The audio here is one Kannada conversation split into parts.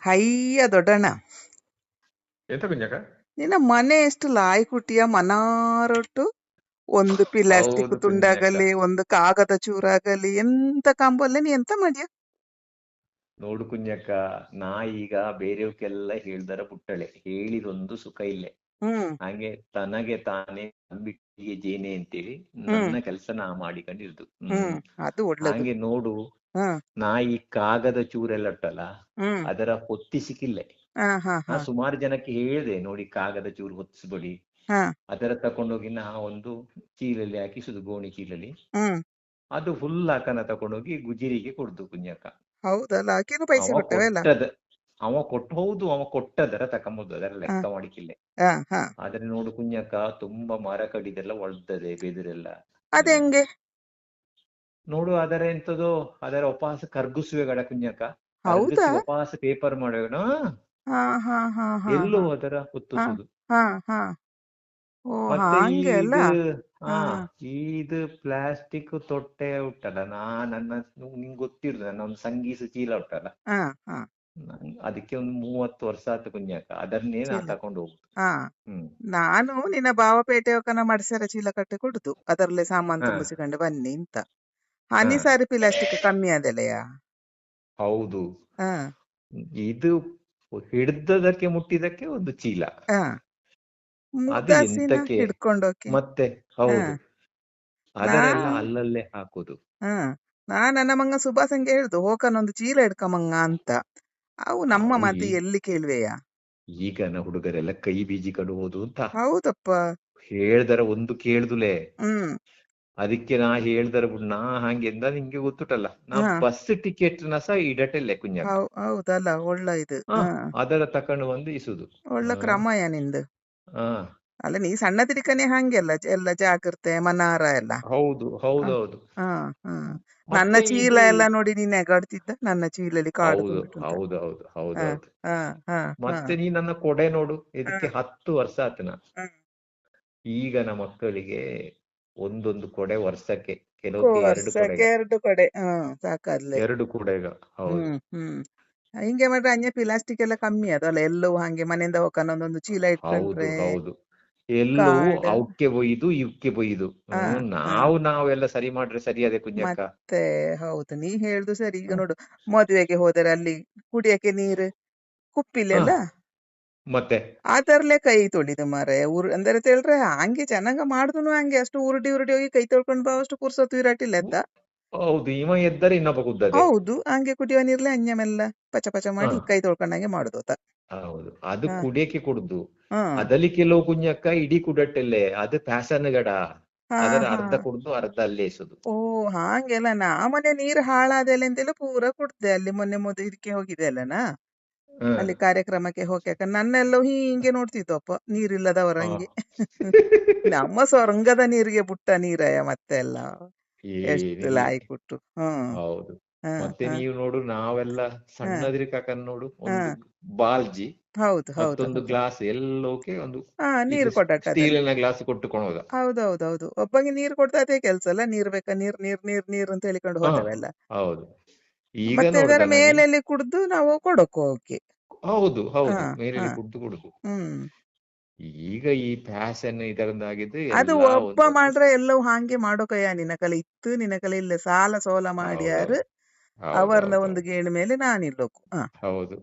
ಹಯ್ಯ ದೊಡ್ಡಣ್ಣ, ಎಂತ ಕುಂಜಕ್ಕ? ನಿನ್ನ ಮನೆ ಎಷ್ಟು ಲಾಯ್ ಕುಟಿಯ ಮನಾರೊಟ್ಟು ಒಂದು ಪ್ಲಾಸ್ಟಿಕ್ ಹೌದು ಕುಂಜಕ್ಕ. ತುಂಡಾಗಲಿ ಒಂದು ಕಾಗದ ಚೂರಾಗಲಿ ಎಂತ ಕಂಬಲ್ಲ ನೀ ಎಂತ ಮಾಡ್ಯ? ನೋಡು ಕುಂಜಕ್ಕ, ನಾ ಈಗ ಬೇರೆಯವಕ್ಕೆಲ್ಲ ಹೇಳ್ದರ ಪುಟ್ಟಳೆ ಹೇಳಿದೊಂದು ಸುಖ ಇಲ್ಲೇ. ಹ್ಮ್ ಹಾಗೆ ತನಗೆ ತಾನೇ ನಂಬಿಕೆಗೆ ಜೇನೆ ಅಂತೇಳಿ ಹ್ಮ್ ನನ್ನ ಕೆಲಸ ನಾ ಮಾಡಿಕೊಂಡಿರುದು. ಹ್ಮ್ ಅದು ಒಳ್ಳೇದು. ಹಾಗೆ ನೋಡು, ಹ್ಮ್ ನಾ ಈ ಕಾಗದ ಚೂರೆಲ್ಲ ಉಂಟಲ್ಲ, ಹ್ಮ್ ಅದರ ಹೊತ್ತಿಸಿಕಿಲ್ಲೆ. ಹಾ ಹಾ ನಾ ಹಾ ಸುಮಾರು ಜನಕ್ಕೆ ಹೇಳಿದೆ, ನೋಡಿ ಕಾಗದ ಚೂರು ಹೊತ್ತಿಸ್ಬೇಡಿ, ಹಾ ಅದರ ತಕೊಂಡೋಗಿ ನಾ ಒಂದು ಚೀಲಲ್ಲಿ ಹಾಕಿಸುದು, ಗೋಣಿ ಚೀಲಲ್ಲಿ. ಹ್ಮ್ ಅದು ಫುಲ್ ಹಾಕನ ತಕೊಂಡೋಗಿ ಗುಜಿರಿಗೆ ಕೊಡ್ದು ಕುಂಜಕ್ಕ. ಹೌದಲ್ಲ, ಆಕಿನೂ ಪೈಸೆ ಅವ ಕೊಟ್ಟವೆ ಅಲ್ಲ. ಕೊಟ್ಟದ ಅವ ಕೊಟ್ಟು, ಹೌದು ಅವ ಕೊಟ್ಟದರ ತಕೊಂಬುದು, ಅದರ ಹಾ ಲೆಕ್ಕ ಮಾಡಿಕಿಲ್ಲೆ. ಹಾ ಹಾ ಆದ್ರೆ ನೋಡು ಕುಂಜಕ್ಕ, ತುಂಬಾ ಮರ ಕಡಿದೆಲ್ಲ ಒಳ್ದದೆ ಬೆದಿರೆಲ್ಲ. ಅದ್ ಹೆಂಗೆ? ನೋಡು ಅದರ ಎಂತದೋ, ಅದರ ಉಪವಾಸ ಕರ್ಗುಸುವೆ ಗಡ ಕುಂಜಕ್ಕ. ಹೌದಾ? ಕರ್ಗಿಸಿ ಉಪವಾಸ ಪೇಪರ್ ಮಾಡೋಣ. ಹಾ ಹಾ ಹಾ ಹಾ ಎಲ್ಲೋ ಹಾ ಅದರ ಹಾ ಹೊತ್ತಿಸುದು. ಹಾ ಹಾ ಓ ಮತ್ತೆ ಹಾಂಗೆ ಅಲ್ಲ. ಇದು ಹಾ ಹಾ ಇದು ಪ್ಲಾಸ್ಟಿಕ್ ತೊಟ್ಟೆ ಉಂಟಲ್ಲ, ನಿಂಗೆ ಗೊತ್ತಿರುದು, ನನ್ನ ಒಂದು ಸಂಗೀತ ಚೀಲ ಉಂಟಲ್ಲ, ಹಾ ಹಾ ಅದಕ್ಕೆ ಒಂದು 30 ವರ್ಷ ಆಯ್ತು ಕುಂಜಾಕ, ಅದನ್ನೇ ನಾ ಚೀಲ. ತಕೊಂಡು ಹೋಗುದು. ಹಾ ಹ್ಮ್ ನಾನು ನಿನ್ನ ಬಾವಪೇಟೆ ಮಡ್ಸರ ಚೀಲ ಕಟ್ಟಿ ಕೊಡುದು, ಅದರಲ್ಲೇ ಸಾಮಾನ್ ಹಾ ತುಂಬಿಸಿಕೊಂಡು ಬನ್ನಿ ಅಂತ. ಹಾ ಹನಿ ಸಾರಿ ಪ್ಲಾಸ್ಟಿಕ್ ಕಮ್ಮಿ ಅದೆಲೆಯಾ? ಹೌದು. ಹಾ ಇದು ಹಿಡ್ದದಕ್ಕೆ ಮುಟ್ಟಿದಕ್ಕೆ ಒಂದು ಚೀಲ, ಹಾ ಅದು ಮುಗ್ದಾಸಿನ ಎಂತಕ್ಕೆ ಹಿಡ್ಕೊಂಡೋಕೆ. ಮತ್ತೆ. ಹಾ ಹೌದು, ನಾ ಅದನ್ನೆಲ್ಲ ಅಲ್ಲಲ್ಲೇ ಹಾಕುದು. ಹಾ ನನ್ನ ಮಂಗ ಸುಭಾಸಂಗೆ ಹೇಳ್ದು ಹೋಕನೊಂದು ಚೀಲ ಹಿಡ್ಕಮಂಗ ಅಂತ. ಅವು ನಮ್ಮ ಅವು ಮಾತು ಎಲ್ಲಿ ಕೇಳುವೆಯ? ಈಗನ ಹುಡುಗರೆಲ್ಲ ಕೈ ಬೀಜಿ ಕಡುವುದು ಅಂತ ಹೌದಪ್ಪ. ಹೇಳ್ದರ ಒಂದು ಕೇಳ್ದುಲೆ. ಹ್ಮ್ ಅದಕ್ಕೆ ನಾ ಹೇಳ್ದರ ಬಿಡು, ನಾ ಹಂಗೆ ಎಂದ ನಿಂಗೆ ಗೊತ್ತುಂಟಲ್ಲ, ನಾ ಹಾ ಬಸ್ ಟಿಕೆಟ್ ನ ಸಹ ಇಡಟೆಲ್ಲೆ ಕುಂಜಕ್ಕ. ಹೌದಲ್ಲ, ಒಳ್ಳೆ ಇದು. ಹ ಹಾ ಅದರ ತಕೊಂಡು ಬಂದು ಇಸುದು. ಒಳ್ಳೆ ಹ್ಮ್ ಕ್ರಮಯ ನಿಂದು. ಹಾ ಅಲ್ಲ, ನೀ ಸಣ್ಣ ತಿರಿಕನೆ ಹಂಗೆಲ್ಲ ಎಲ್ಲ ಜಾಗ್ರತೆ ಮನಾರ ಎಲ್ಲ. ಹೌದು ಹ, ಹೌದೌದು. ಹಾ ಹಾ ನನ್ನ ಮತ್ತೆ ಚೀಲ ಇದು ಎಲ್ಲ ನೋಡಿ ನೀನ್ ನೆಗಾಡ್ತಿದ್ದ, ನನ್ನ ಚೀಲಲ್ಲಿ ಕಾಡು ಹೌದು ತುಂಬಿಟ್ಟು ಅಂತ. ಹೌದೌದು ಹಾ ಹೌದೌದು. ಹಾ ಹಾ ಹಾ ಮತ್ತೆ ನೀ ನನ್ನ ಕೊಡೆ ನೋಡು, ಹಾ ಇದಕ್ಕೆ 10 ವರ್ಷ ಆತನ. ಹಾ ಈಗನ ಮಕ್ಕಳಿಗೆ ಒಂದೊಂದು ಕೊಡೆ ವರ್ಷಕ್ಕೆ, ಕೆಲವಕ್ಕೆ 2 ವರ್ಷಕ್ಕೆ ಕೊಡೆಗ, 2 ಕಡೆ. ಸಾಕಾದ್ಲೆ. 2 ಕೊಡೆಗ. ಹೌದು ಹ್ಮ್ ಹಿಂಗೆ ಮಾಡ್ರೆ ಅಂಜೆ ಪ್ಲಾಸ್ಟಿಕ್ ಎಲ್ಲ ಕಮ್ಮಿ ಅದಲ್ಲ, ಎಲ್ಲವೂ ಹಂಗೆ ಮನೆಯಿಂದ ಹೋಗನ ಒಂದೊಂದು ಚೀಲ ಹೌದು ಇಟ್ಕೊಂಡ್ರೆ. ಹೌದು. ಎಲ್ಲವೂ ಕಾರ್ಡ್. ಅವಕ್ಕೆ ಬೊಯ್ದು ಇವಕ್ಕೆ ಬೊಯ್ದು. ಹಾ ಹಾ ನಾವೆಲ್ಲ ಸರಿ ಮಾಡ್ರೆ ಸರಿ ಅದೇ ಕುಂಜಕ್ಕ. ಮತ್ತೆ ಹೌದು, ನೀ ಹೇಳ್ದು ಸರಿ. ಈಗ ನೋಡು, ಮದುವೆಗೆ ಹೋದರೆ ಅಲ್ಲಿ ಕುಡಿಯಕ್ಕೆ ನೀರು ಹ ಕುಪ್ಪಿಲೆಲ್ಲ ಮತ್ತೆ. ಅದರ್ಲೆ ಕೈ ತೊಳಿದು ಮಾರೆ. ಅಂದರೆ ಹೇಳಿದ್ರೆ ಹಂಗೆ ಚೆನ್ನಾಗ ಮಾಡುದುನು ಹಂಗೆ, ಅಷ್ಟು ಉರುಡಿ ಉರುಡಿ ಹೋಗಿ ಕೈ ತೊಳ್ಕೊಂಡು ಬಾವಷ್ಟು ಪುರ್ಸೊತ್ತು ಇರಟಿಲ್ಲ ಎದ್ದ. ಹೌದು, ಇವ ಎದ್ದರೆ ಇನ್ನೊಬ್ಬ ಕುದ್ದದೆ. ಹೌದು, ಹಂಗೆ ಕುಡಿಯೋ ನೀರ್ಲೆ ಅಂಜಮೆಲ್ಲ ಪಚ ಪಚ ಹ ಮಾಡಿ ಕೈ ತೊಳ್ಕೊಂಡಂಗೆ ಮಾಡುದು. ಹೌದು, ಅದು ಹ ಕುಡಿಯಕ್ಕೆ ಕೊಡುದು. ಹಾ ಅದಲ್ಲಿ ಕೆಲವು ಕುಂಜಕ್ಕ ಇಡೀ ಕುಡಟ್ಟೆಲ್ಲೆ, ಅದು ಪ್ಯಾಸನ್ ಗಡ. ಹಾ ಅದರ ಹಾ ಅರ್ಧ ಕುಡ್ದು ಅರ್ಧ ಅಲ್ಲೇ ಎಸುದು. ಓ ಹಾಗೆಲ್ಲ. ನಾ ಮನೆ ನೀರು ಹಾಳಾದೆಲ್ಲ ಅಂತೆಲ್ಲ ಪೂರ ಕುಡ್ದೆ. ಅಲ್ಲಿ ಮೊನ್ನೆ ಇದಕ್ಕೆ ಹೋಗಿದೆ ಅಲ್ಲನಾ, ಹ್ಮ್ ಅಲ್ಲಿ ಕಾರ್ಯಕ್ರಮಕ್ಕೆ ಹೋಗ್ಯಾಕ ನನ್ನೆಲ್ಲೋ ಹೀಗೆ ನೋಡ್ತಿದ್ದಪ್ಪ, ಹ ನೀರಿಲ್ಲದವರಂಗೆ. ನಮ್ಮ ಸೊರಂಗದ ನೀರಿಗೆ ಬುಟ್ಟ ನೀರಯ ಮತ್ತೆ ಎಲ್ಲ ಎಷ್ಟು ಏನಿಲ್ಲ. ಲಾಯ್ ಕೊಟ್ಟು. ಹ್ಮ್ ಹೌದು. ಹ್ಮ್ ಮತ್ತೆ ಹ್ಮ್ ನೀವು ನೋಡು, ನಾವೆಲ್ಲ ಹ್ಮ್ ಸಣ್ಣದ್ರಿಕಾಕನ್ ನೋಡು, ಒಂದು ಹ್ಮ್ ಬಾಲ್ಜಿ ಹೌದು ಹೌದು ಮತ್ತೊಂದು ಹೌದು. ಗ್ಲಾಸ್ ಎಲ್ಲೋಕೆ ಒಂದು ಹಾ ಇದು ನೀರು ಕೊಟ್ಟಟ್ಟದಲ್ಲಿ. ಸ್ಟೀಲಿನ ಗ್ಲಾಸ್ ಕೊಟ್ಟುಕೊಳೋದ. ಹೌದೌದೌದು, ಒಬ್ಬಂಗೆ ನೀರು ಕೊಡ್ತಾ ಅದೇ ಕೆಲ್ಸ ಅಲ್ಲ. ನೀರ್ ಬೇಕಾ, ನೀರ್ ನೀರ್ ನೀರ್ ನೀರ್ ಅಂತ ಹೇಳಿಕೊಂಡು ಹ ಹೋದವೆಲ್ಲ. ಹೌದು. ಈಗ ಮತ್ತೆ ಅದರ ನೋಡ್ದನ ನೀ. ಮೇಲೆಲ್ಲಿ ಕುಡ್ದು ನಾವು ಕೊಡೋಕು ಅವಕ್ಕೆ. ಹೌದು ಹಾ ಹೌದು, ಹಾ ಮೇಲೆಲ್ಲಿ ಕುಡ್ದು ಕೊಡುದು. ಹ್ಮ್ ಈಗ ಈ ಫ್ಯಾಷನ್ ಇದರಿಂದಾಗಿದ್ದು ಅದು ಎಲ್ಲಾ ಒಬ್ಬ ಒಂದೊಂದು. ಮಾಡ್ರೆ ಎಲ್ಲವೂ ಹಾಗೆ ಮಾಡೋಕಯ್ಯ. ನಿನ್ನ ಕಲೆ ಇತ್ತು, ನಿನ್ನ ಕಲೆ ಇಲ್ಲ, ಸಾಲ ಸೋಲ ಮಾಡ್ಯಾರು. ಹೌದೌದು ಅವರನ್ನ ಒಂದು ಹೌದೌದೌದು. ಗೇಣು ಮೇಲೆ ನಾನಿರ್ಬೇಕು. ಹೌದು.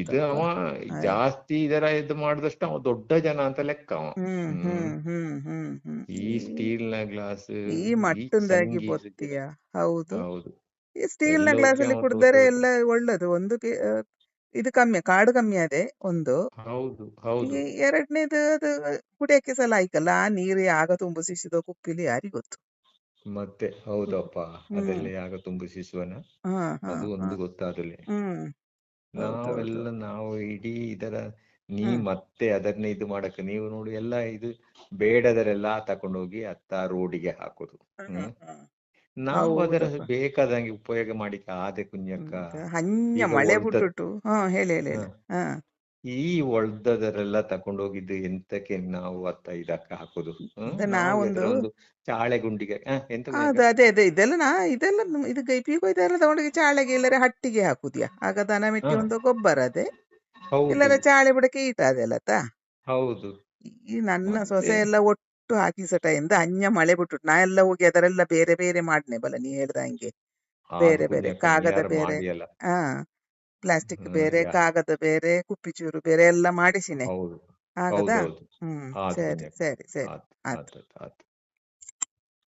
ಇದು ಹೌದಪ್ಪ. ಅವ ಹಾಯ್. ಜಾಸ್ತಿ ಇದರ ಇದು ಮಾಡಿದಷ್ಟು ಅವ ದೊಡ್ಡ ಜನ ಅಂತ ಲೆಕ್ಕ ಅವ. ಹ್ಮ್ ಹ್ಮ್ ಹ್ಮ್ ಹ್ಮ್ ಹ್ಮ್ ಹ್ಮ್ ಈ ಸ್ಟೀಲ್ ನ ಗ್ಲಾಸ್, ಈ ಈ ಮಟ್ಟಂದಾಗಿ ಸಂಗೀತ. ಬೊತ್ತಿಯ. ಹೌದು, ಹೌದು. ಈ ಸ್ಟೀಲ್ ನ ಗ್ಲಾಸ್ ಎಲ್ಲೋಕೆ ಅಲ್ಲಿ ಅವ ದೊಡ್ಡ ಕುಡ್ದರೆ ದೊಡ್ಡ. ಎಲ್ಲ ಒಳ್ಳೇದು. ಒಂದು ಇದು ಕಮ್ಮಿ, ಕಾಡು ಕಮ್ಮಿ ಅದೇ ಒಂದು. ಹೌದು ಈ ಹೌದು. ಎರಡನೇದು ಅದು ಕುಡಿಯಕ್ಕೆ ಸಲ ಆಯ್ಕಲ್ಲ, ಆ ನೀರು ಆಗ ತುಂಬಿಸಿದೋ ಕುಪ್ಪಿಲಿ ಯಾರಿಗೊತ್ತು. ಮತ್ತೆ ಹೌದಪ್ಪ, ಹ್ಮ್ ಅದೆಲ್ಲ ಯಾಗ ತುಂಬಿಸುವನ, ಹಾ ಹಾ ಅದು ಹಾ ಒಂದು ಗೊತ್ತಾಗಲಿ. ಹ್ಮ್ ಹೌದೌದು. ನಾವು ಇಡೀ ಇದರ, ನೀ ಹ್ಮ್ ಮತ್ತೆ ಅದನ್ನ ಇದು ಮಾಡಕ್ಕೆ ನೀವು ನೋಡಿ, ಎಲ್ಲ ಇದು ಬೇಡದರೆಲ್ಲ ತಕೊಂಡೋಗಿ ಅತ್ತ ರೋಡಿಗೆ ಹಾಕೋದು. ಹ್ಮ್ ಹ್ಮ್ ಹ್ಮ್ ನಾವು ಅದರ ಹೌದಪ್ಪ. ಬೇಕಾದಂಗೆ ಉಪಯೋಗ ಮಾಡಿಕ ಆದೆ ಕುಂಜಕ್ಕ. ಹಂಜ ಈಗ ಮಳೆ ಒಳ್ದ. ಬಿಟ್ಟುಟ್ಟು. ಹೇಳಿ ಹೇಳಿ ಹ ಹೇಳಿ. ಹಾ ಈ ಒಳ್ದದರೆಲ್ಲ ತಕೊಂಡೋಗಿದ್ದು ಎಂತಕ್ಕೆ ನಾವು ಇದಕ್ಕೆ ಹಾಕೋದು? ನಾವು ನಾವೊಂದು ಯಾವ್ದಾರ ಒಂದು ಚಾಳೆ ಗುಂಡಿಗೆ ಎಂತ ಮೇಘ? ಅದೇ ಇದೆಲ್ಲ ಇದೆಲ್ಲ ಇದು ಪೀಕೋ ಇದೆಲ್ಲ ತಗೊಂಡೋಗಿ ಚಾಳೆಗೆ ಇಲ್ಲರೆ ಹಟ್ಟಿಗೆ ಹಾಕುದ್ಯಾ ಆಗ ದನ ಮಿಟ್ಟಿ ಹ ಒಂದು ಗೊಬ್ಬರ ಅದೇ ಹೌದು ಇಲ್ಲರೆ ಚಾಳೆ ಬುಡಕ್ಕೆ ಈಟ ಅದೆಲ್ಲತ್ತ ಹೌದು. ಈ ನನ್ನ ಮತ್ತೆ ಸೊಸೆ ಎಲ್ಲ ಒಟ್ಟು ಹಾಕಿಸಟಯಿಂದ ಅನ್ಯ ಮಳೆ ಬಿಟ್ಟು ನಾ ಎಲ್ಲ ಹೋಗಿ ಅದರೆಲ್ಲ ಬೇರೆ ಬೇರೆ ಮಾಡ್ನೆ ಬಲ ನೀ ಹೇಳ್ದಂಗೆ ಅದು ಬೇರೆ ಬೇರೆ ಪುಣ್ಯಕ ಕಾಗದ ನೀಯಾರು ಬೇರೆ ಮಾಡಿಯಲ್ಲ. ಹಾ ಪ್ಲಾಸ್ಟಿಕ್ ಹ್ಮ್ ಬೇರೆ ಯಾ ಕಾಗದ ಬೇರೆ ಕುಪ್ಪಿಚೂರು ಬೇರೆ ಎಲ್ಲ ಮಾಡಿಸಿನೆ ಹೌದು ಆಗದಾ ಹೌದೌದು. ಆದ್ ಸರಿ ಪುಣ್ಯಕ. ಸರಿ ಸರಿ ಆತ್ ಆತ್ ಆತ್ ಆತ್ ಆತ್.